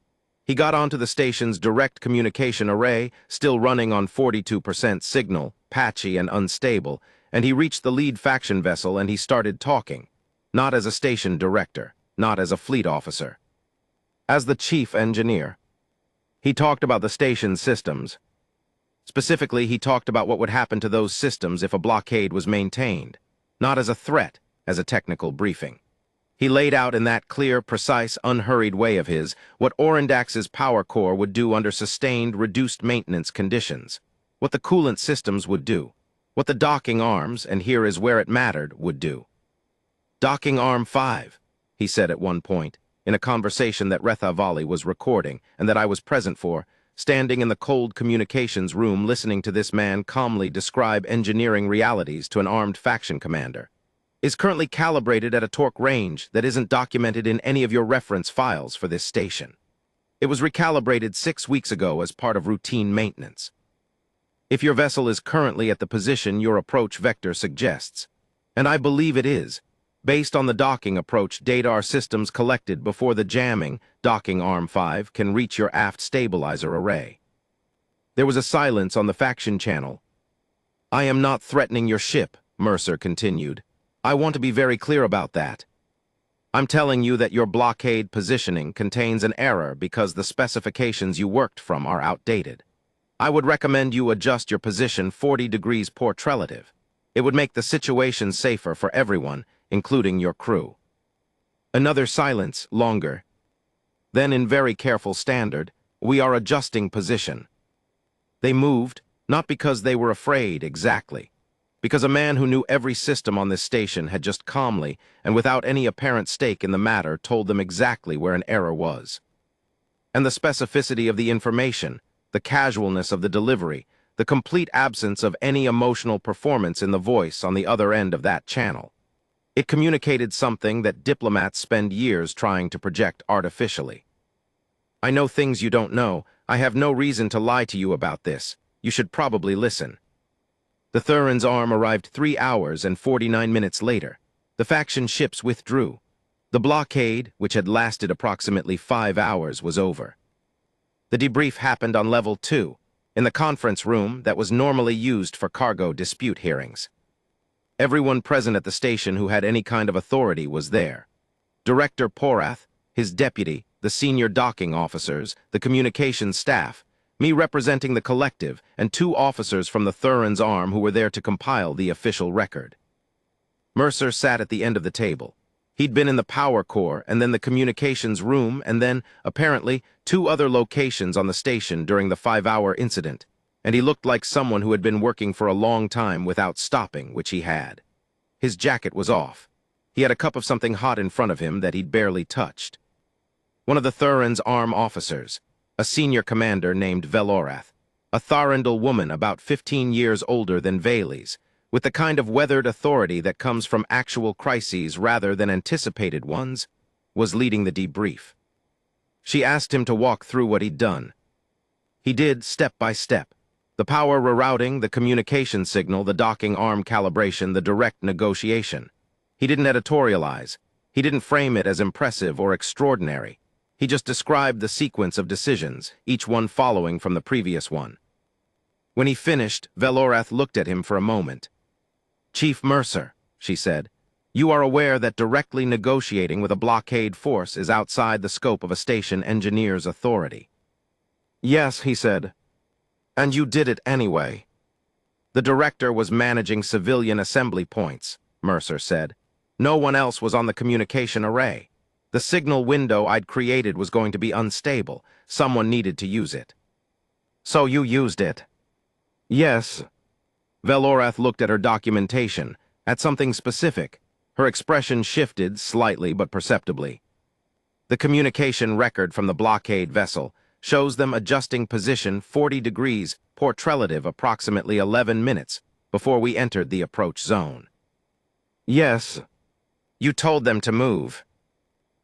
He got onto the station's direct communication array, still running on 42% signal, patchy and unstable, and he reached the lead faction vessel and he started talking. Not as a station director, not as a fleet officer. As the chief engineer. He talked about the station's systems. Specifically, he talked about what would happen to those systems if a blockade was maintained. Not as a threat, as a technical briefing. He laid out in that clear, precise, unhurried way of his what Orendax's power core would do under sustained, reduced maintenance conditions, what the coolant systems would do, what the docking arms, and here is where it mattered, would do. Docking Arm 5, he said at one point, in a conversation that Rethavali was recording and that I was present for, standing in the cold communications room listening to this man calmly describe engineering realities to an armed faction commander, is currently calibrated at a torque range that isn't documented in any of your reference files for this station. It was recalibrated 6 weeks ago as part of routine maintenance. If your vessel is currently at the position your approach vector suggests, and I believe it is, based on the docking approach data our systems collected before the jamming, Docking Arm 5 can reach your aft stabilizer array. There was a silence on the faction channel. I am not threatening your ship, Mercer continued. I want to be very clear about that. I'm telling you that your blockade positioning contains an error because the specifications you worked from are outdated. I would recommend you adjust your position 40 degrees port relative. It would make the situation safer for everyone, including your crew. Another silence, longer. Then in very careful standard, we are adjusting position. They moved, not because they were afraid exactly, because a man who knew every system on this station had just calmly and without any apparent stake in the matter told them exactly where an error was. And the specificity of the information, the casualness of the delivery, the complete absence of any emotional performance in the voice on the other end of that channel. It communicated something that diplomats spend years trying to project artificially. I know things you don't know. I have no reason to lie to you about this. You should probably listen. The Thurin's arm arrived 3 hours and 49 minutes later. The faction ships withdrew. The blockade, which had lasted approximately 5 hours, was over. The debrief happened on Level 2, in the conference room that was normally used for cargo dispute hearings. Everyone present at the station who had any kind of authority was there. Director Porath, his deputy, the senior docking officers, the communications staff, me representing the collective, and 2 officers from the Thurin's arm who were there to compile the official record. Mercer sat at the end of the table. He'd been in the power core and then the communications room and then, apparently, 2 other locations on the station during the 5-hour incident, and he looked like someone who had been working for a long time without stopping, which he had. His jacket was off. He had a cup of something hot in front of him that he'd barely touched. One of the Thurin's arm officers, a senior commander named Velorath, a Tharandal woman about 15 years older than Vales, with the kind of weathered authority that comes from actual crises rather than anticipated ones, was leading the debrief. She asked him to walk through what he'd done. He did, step by step. The power rerouting, the communication signal, the docking arm calibration, the direct negotiation. He didn't editorialize. He didn't frame it as impressive or extraordinary. He just described the sequence of decisions, each one following from the previous one. When he finished, Velorath looked at him for a moment. Chief Mercer, she said, you are aware that directly negotiating with a blockade force is outside the scope of a station engineer's authority. Yes, he said. And you did it anyway. The director was managing civilian assembly points, Mercer said. No one else was on the communication array. The signal window I'd created was going to be unstable. Someone needed to use it. So you used it? Yes. Velorath looked at her documentation, at something specific. Her expression shifted slightly but perceptibly. The communication record from the blockade vessel shows them adjusting position 40 degrees, port relative approximately 11 minutes before we entered the approach zone. Yes. You told them to move.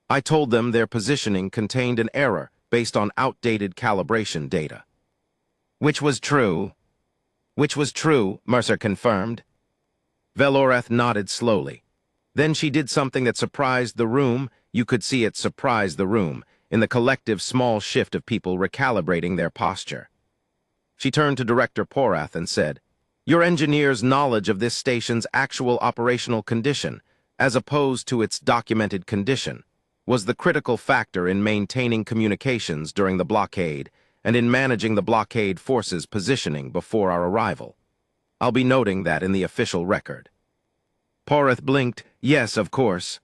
I told them their positioning contained an error based on outdated calibration data. Which was true. Which was true, Mercer confirmed. Velorath nodded slowly. Then she did something that surprised the room. You could see it surprise the room, in the collective small shift of people recalibrating their posture. She turned to Director Porath and said, "Your engineer's knowledge of this station's actual operational condition, as opposed to its documented condition, was the critical factor in maintaining communications during the blockade and in managing the blockade forces' positioning before our arrival. I'll be noting that in the official record." Porath blinked. "Yes, of course."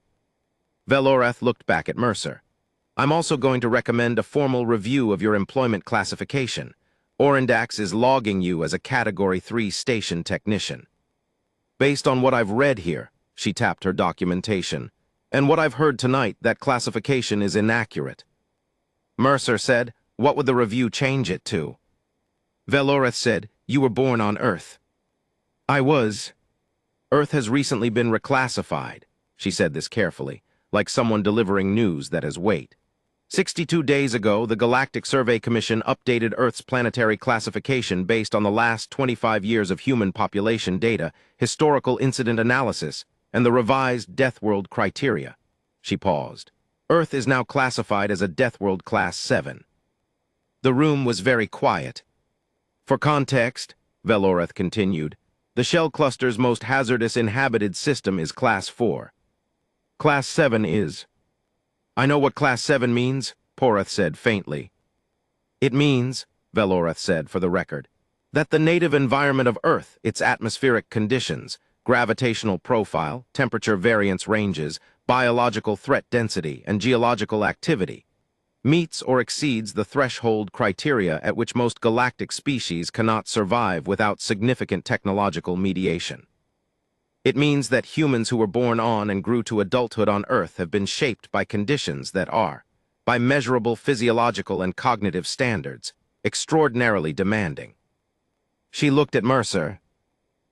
Velorath looked back at Mercer. "I'm also going to recommend a formal review of your employment classification. Orendax is logging you as a Category 3 station technician. Based on what I've read here," she tapped her documentation, "and what I've heard tonight, that classification is inaccurate." Mercer said, "What would the review change it to?" Velorath said, "You were born on Earth." "I was. Earth has recently been reclassified." She said this carefully, like someone delivering news that has weight. 62 days ago, the Galactic Survey Commission updated Earth's planetary classification based on the last 25 years of human population data, historical incident analysis, and the revised Deathworld criteria. She paused. Earth is now classified as a Deathworld Class 7. The room was very quiet. "For context," Velorath continued, "the shell cluster's most hazardous inhabited system is Class 4. Class 7 is..." "I know what Class 7 means," Porath said faintly. "It means," Velorath said for the record, "that the native environment of Earth, its atmospheric conditions, gravitational profile, temperature variance ranges, biological threat density, and geological activity, meets or exceeds the threshold criteria at which most galactic species cannot survive without significant technological mediation. It means that humans who were born on and grew to adulthood on Earth have been shaped by conditions that are, by measurable physiological and cognitive standards, extraordinarily demanding." She looked at Mercer.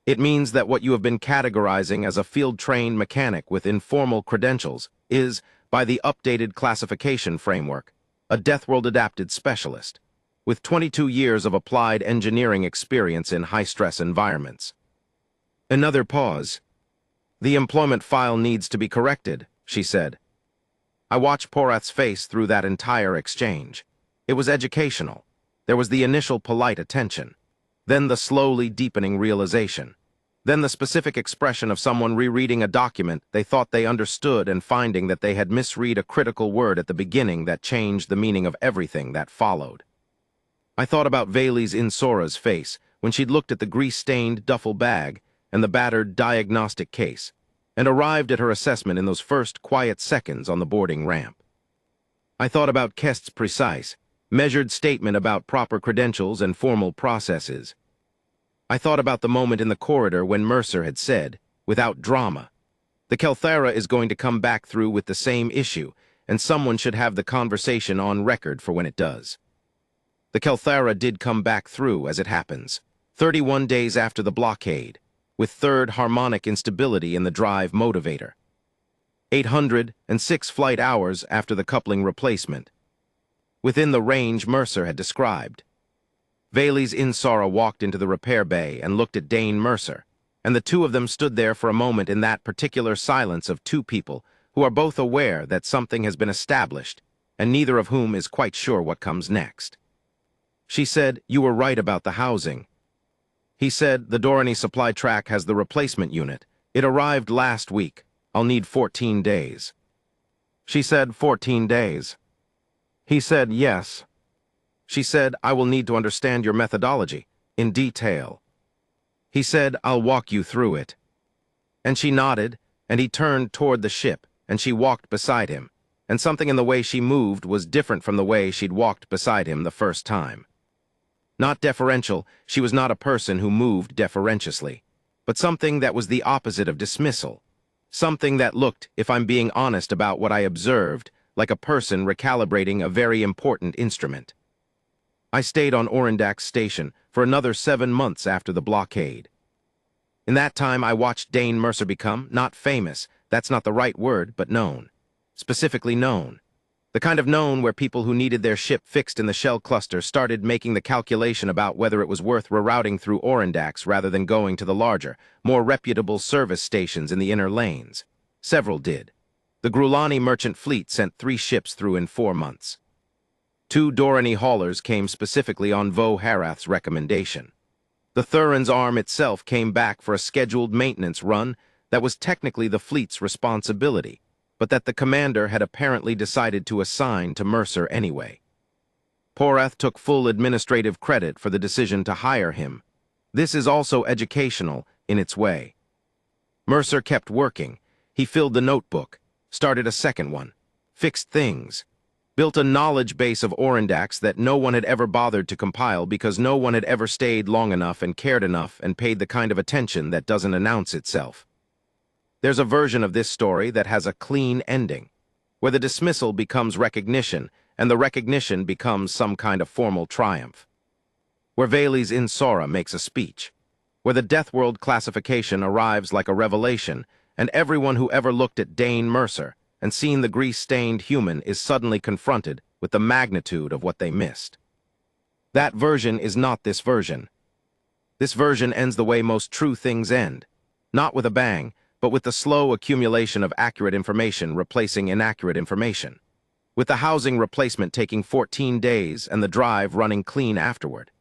"It means that what you have been categorizing as a field-trained mechanic with informal credentials is, by the updated classification framework, a Deathworld-adapted specialist, with 22 years of applied engineering experience in high-stress environments." Another pause. "The employment file needs to be corrected," she said. I watched Porath's face through that entire exchange. It was educational. There was the initial polite attention, then the slowly deepening realization, then the specific expression of someone rereading a document they thought they understood and finding that they had misread a critical word at the beginning that changed the meaning of everything that followed. I thought about Valey's Insora's face when she'd looked at the grease-stained duffel bag and the battered diagnostic case, and arrived at her assessment in those first quiet seconds on the boarding ramp. I thought about Kest's precise, measured statement about proper credentials and formal processes. I thought about the moment in the corridor when Mercer had said, without drama, "The Kelthera is going to come back through with the same issue, and someone should have the conversation on record for when it does." The Kelthera did come back through, as it happens, 31 days after the blockade, with third harmonic instability in the drive motivator. 806 flight hours after the coupling replacement, within the range Mercer had described. Valey's Insara walked into the repair bay and looked at Dane Mercer, and the two of them stood there for a moment in that particular silence of two people who are both aware that something has been established, and neither of whom is quite sure what comes next. She said, "You were right about the housing." He said, "The Dorani supply track has the replacement unit. It arrived last week. I'll need 14 days. She said, 14 days. He said, "Yes." She said, "I will need to understand your methodology, in detail." He said, "I'll walk you through it." And she nodded, and he turned toward the ship, and she walked beside him, and something in the way she moved was different from the way she'd walked beside him the first time. Not deferential, she was not a person who moved deferentiously, but something that was the opposite of dismissal. Something that looked, if I'm being honest about what I observed, like a person recalibrating a very important instrument. I stayed on Orendax Station for another 7 months after the blockade. In that time, I watched Dane Mercer become, not famous, that's not the right word, but known. Specifically known. The kind of known where people who needed their ship fixed in the shell cluster started making the calculation about whether it was worth rerouting through Orendax rather than going to the larger, more reputable service stations in the inner lanes. Several did. The Grulani merchant fleet sent 3 ships through in 4 months. 2 Dorani haulers came specifically on Vo Harath's recommendation. The Thurin's arm itself came back for a scheduled maintenance run that was technically the fleet's responsibility, but that the commander had apparently decided to assign to Mercer anyway. Porath took full administrative credit for the decision to hire him. This is also educational in its way. Mercer kept working. He filled the notebook, started a second one, fixed things, built a knowledge base of Orendax that no one had ever bothered to compile because no one had ever stayed long enough and cared enough and paid the kind of attention that doesn't announce itself. There's a version of this story that has a clean ending, where the dismissal becomes recognition and the recognition becomes some kind of formal triumph, where Commander Insor makes a speech, where the Deathworld classification arrives like a revelation, and everyone who ever looked at Dane Mercer and seen the grease-stained human is suddenly confronted with the magnitude of what they missed. That version is not this version. This version ends the way most true things end, not with a bang, but with the slow accumulation of accurate information replacing inaccurate information, with the housing replacement taking 14 days and the drive running clean afterward,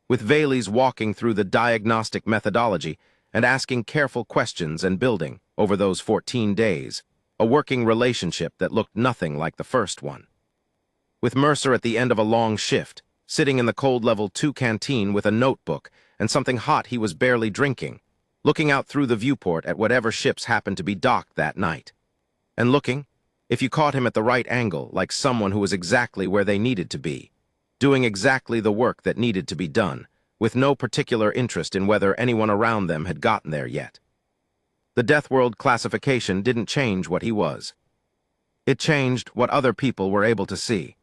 with Vales walking through the diagnostic methodology and asking careful questions and building, over those 14 days, a working relationship that looked nothing like the first one. With Mercer at the end of a long shift, sitting in the cold level 2 canteen with a notebook and something hot he was barely drinking, looking out through the viewport at whatever ships happened to be docked that night. And looking, if you caught him at the right angle, like someone who was exactly where they needed to be, doing exactly the work that needed to be done, with no particular interest in whether anyone around them had gotten there yet. The Deathworld classification didn't change what he was. It changed what other people were able to see.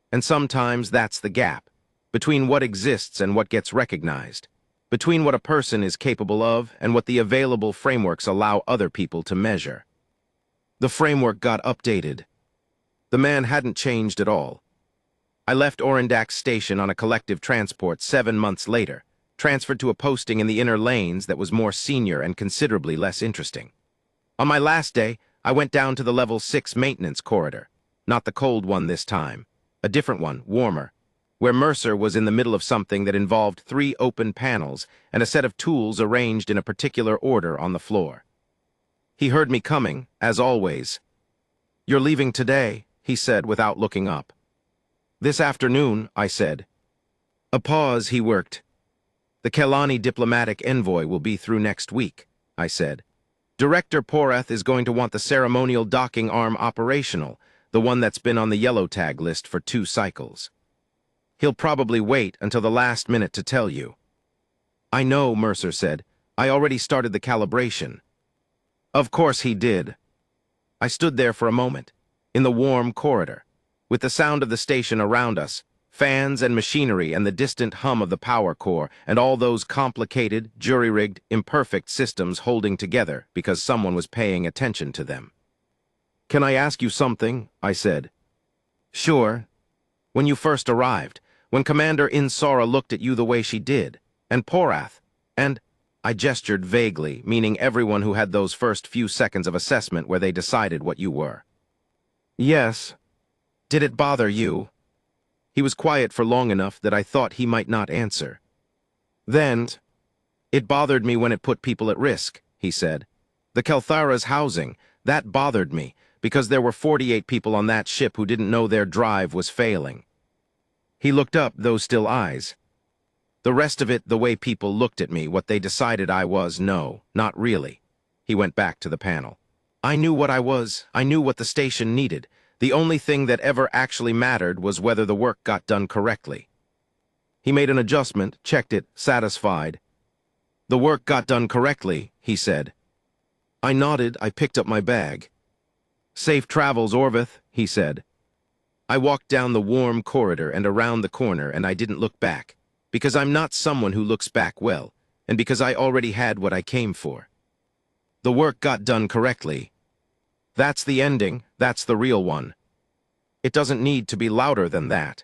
And sometimes that's the gap, between what exists and what gets recognized, between what a person is capable of and what the available frameworks allow other people to measure. The framework got updated. The man hadn't changed at all. I left Orendax Station on a collective transport 7 months later, transferred to a posting in the inner lanes that was more senior and considerably less interesting. On my last day, I went down to the level 6 maintenance corridor, not the cold one this time, a different one, warmer, where Mercer was in the middle of something that involved 3 open panels and a set of tools arranged in a particular order on the floor. He heard me coming, as always. "You're leaving today," he said without looking up. "This afternoon," I said. A pause he worked. "The Kelani diplomatic envoy will be through next week," I said. "Director Porath is going to want the ceremonial docking arm operational, the one that's been on the yellow tag list for 2 cycles. He'll probably wait until the last minute to tell you." "I know," Mercer said. "I already started the calibration." Of course he did. I stood there for a moment, in the warm corridor, with the sound of the station around us, fans and machinery and the distant hum of the power core and all those complicated, jury-rigged, imperfect systems holding together because someone was paying attention to them. "Can I ask you something?" I said. "Sure. When you first arrived, when Commander Insor looked at you the way she did, and Porath, and—" I gestured vaguely, meaning everyone who had those first few seconds of assessment where they decided what you were. "Yes. Did it bother you?" He was quiet for long enough that I thought he might not answer. Then, "It bothered me when it put people at risk," he said. "The Kelthara's housing, that bothered me, because there were 48 people on that ship who didn't know their drive was failing." He looked up, those still eyes. The rest of it, the way people looked at me, what they decided I was, no, not really. He went back to the panel. "I knew what I was. I knew what the station needed. The only thing that ever actually mattered was whether the work got done correctly." He made an adjustment, checked it, satisfied. "The work got done correctly," he said. I nodded. I picked up my bag. "Safe travels, Orvith," he said. I walked down the warm corridor and around the corner, and I didn't look back, because I'm not someone who looks back well, and because I already had what I came for. The work got done correctly. That's the ending. That's the real one. It doesn't need to be louder than that.